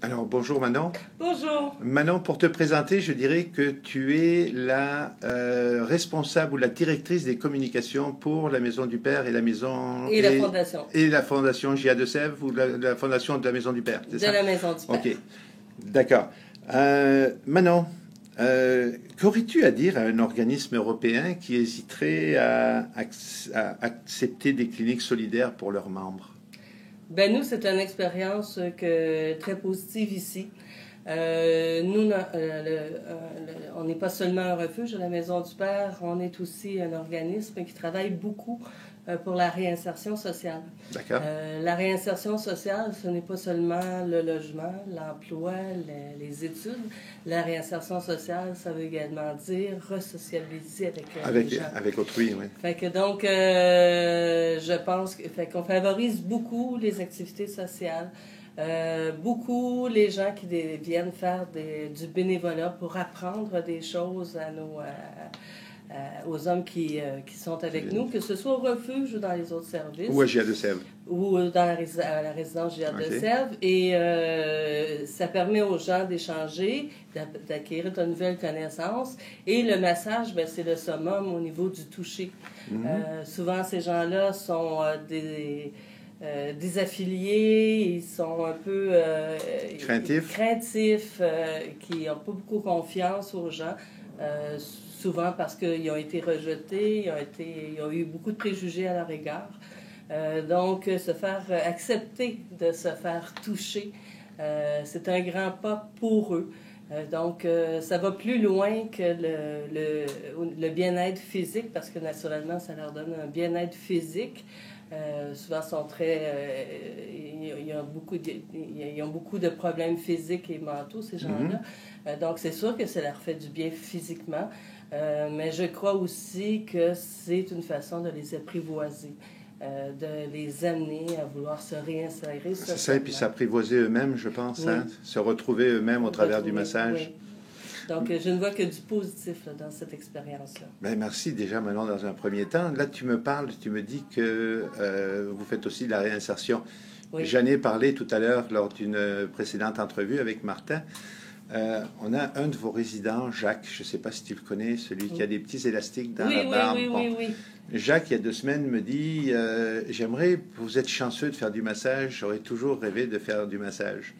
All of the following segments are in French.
Alors, bonjour Manon. Bonjour. Manon, pour te présenter, je dirais que tu es la responsable ou la directrice des communications pour la Maison du Père et la Maison... Et la Fondation. Et la Fondation J.A. de Sèvres ou la Fondation de la Maison du Père, c'est ça? De la Maison du Père. Ok, d'accord. Manon, qu'aurais-tu à dire à un organisme européen qui hésiterait à accepter des cliniques solidaires pour leurs membres? Ben nous, c'est une expérience très positive ici. On n'est pas seulement un refuge à la Maison du Père, on est aussi un organisme qui travaille beaucoup pour la réinsertion sociale. D'accord. La réinsertion sociale, ce n'est pas seulement le logement, l'emploi, les études. La réinsertion sociale, ça veut également dire resocialiser avec les gens. Avec autrui, oui. Fait que donc, je pense qu'on favorise beaucoup les activités sociales. Beaucoup les gens qui viennent faire du bénévolat pour apprendre des choses aux hommes qui sont avec nous, que ce soit au refuge ou dans les autres services. Ou à J.A. de Sèvres. Ou dans la résidence J.A. de Sèvres. Et ça permet aux gens d'échanger, d'acquérir de nouvelles connaissances. Et le massage, ben, c'est le summum au niveau du toucher. Souvent, ces gens-là sont désaffiliés, ils sont un peu craintifs, qui n'ont pas beaucoup confiance aux gens. Souvent parce qu'ils ont été rejetés, ils ont eu beaucoup de préjugés à leur égard. Donc, se faire accepter de se faire toucher, c'est un grand pas pour eux. Donc, ça va plus loin que le bien-être physique, parce que naturellement, ça leur donne un bien-être physique. Souvent, sont ils ont beaucoup de problèmes physiques et mentaux, ces gens-là. Donc, c'est sûr que ça leur fait du bien physiquement. Mais je crois aussi que c'est une façon de les apprivoiser, de les amener à vouloir se réinsérer. C'est ça, et puis s'apprivoiser eux-mêmes, je pense, oui. Hein? Se retrouver eux-mêmes au travers du massage. Oui. Donc, je ne vois que du positif là, dans cette expérience-là. Ben, merci déjà, Manon, dans un premier temps. Là, tu me parles, tu me dis que vous faites aussi de la réinsertion. Oui. J'en ai parlé tout à l'heure lors d'une précédente entrevue avec Martin. On a un de vos résidents, Jacques, je ne sais pas si tu le connais, celui qui a des petits élastiques dans la barbe. Oui. Jacques, il y a 2 semaines, me dit j'aimerais, vous êtes chanceux de faire du massage, j'aurais toujours rêvé de faire du massage.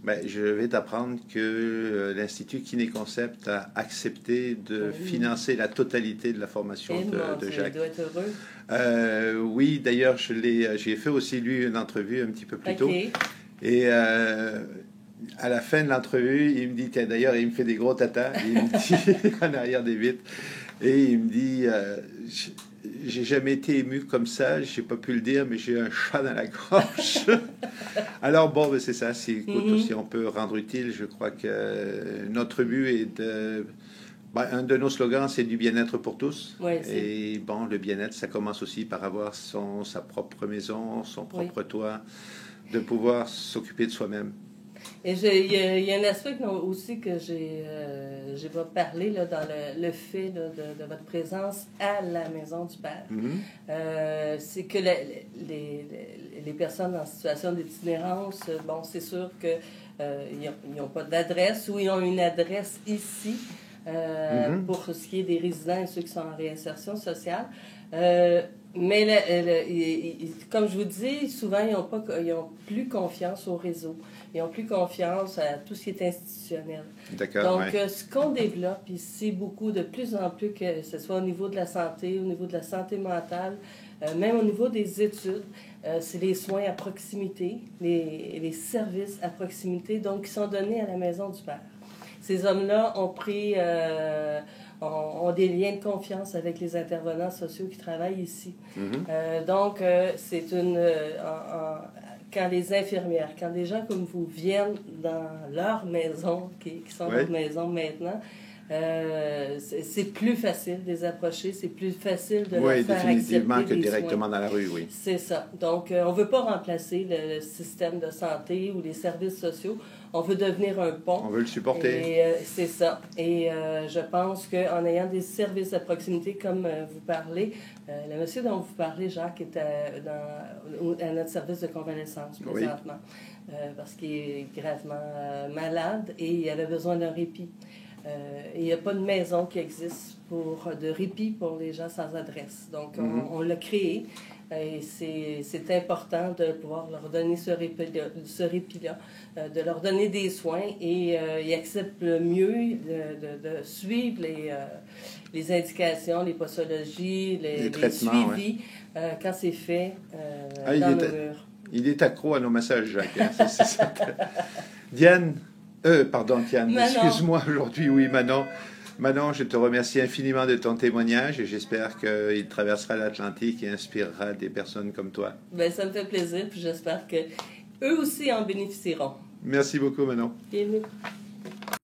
Ben, je vais t'apprendre que l'Institut Kiné-Concept a accepté de financer la totalité de la formation de Jacques. Il doit être heureux. Oui, d'ailleurs, j'ai fait aussi, lui, une entrevue un petit peu plus tôt. Et à la fin de l'entrevue, il me dit, d'ailleurs, il me fait des gros tatas, il me dit, en arrière des vitres, et il me dit, j'ai jamais été ému comme ça, j'ai pas pu le dire, mais j'ai un chat dans la gorge. Alors bon, ben c'est ça, si on peut rendre utile, je crois que notre but est de... un de nos slogans, c'est du bien-être pour tous. Oui, et bon, le bien-être, ça commence aussi par avoir sa propre maison, son propre toit, de pouvoir s'occuper de soi-même. Et il y a un aspect aussi que j'ai pas parlé là, dans le fait là, de votre présence à la Maison du Père. C'est que les personnes en situation d'itinérance, bon, c'est sûr qu'ils n'ont pas d'adresse ou ils ont une adresse ici pour ce qui est des résidents et ceux qui sont en réinsertion sociale. Mais comme je vous dis, souvent, ils n'ont plus confiance au réseau. Ils n'ont plus confiance à tout ce qui est institutionnel. D'accord. Donc, ce qu'on développe ici, de plus en plus, que ce soit au niveau de la santé, au niveau de la santé mentale, même au niveau des études, c'est les soins à proximité, les services à proximité, donc qui sont donnés à la Maison du Père. Ces hommes-là ont des liens de confiance avec les intervenants sociaux qui travaillent ici. Donc, c'est quand les infirmières, quand des gens comme vous viennent dans leur maison, qui sont leur maison maintenant, c'est plus facile de les approcher, c'est plus facile de oui, leur faire définitivement accepter que des directement soins. dans la rue, oui. C'est ça. Donc, on ne veut pas remplacer le système de santé ou les services sociaux. On veut devenir un pont. On veut le supporter. Et c'est ça. Et je pense qu'en ayant des services à proximité, comme vous parlez, le monsieur dont vous parlez, Jacques, est à notre service de convalescence présentement, parce qu'il est gravement malade et il avait besoin d'un répit. Il n'y a pas de maison qui existe de répit pour les gens sans adresse. Donc, on l'a créé. Et c'est important de pouvoir leur donner ce répit-là, de leur donner des soins et ils acceptent le mieux de suivre les indications, les posologies, les suivis quand c'est fait dans le mur. Il est accro à nos massages, Jacques. Diane, excuse-moi aujourd'hui, oui, Manon. Manon, je te remercie infiniment de ton témoignage et j'espère qu'il traversera l'Atlantique et inspirera des personnes comme toi. Bien, ça me fait plaisir, puis j'espère qu'eux aussi en bénéficieront. Merci beaucoup, Manon. Bienvenue.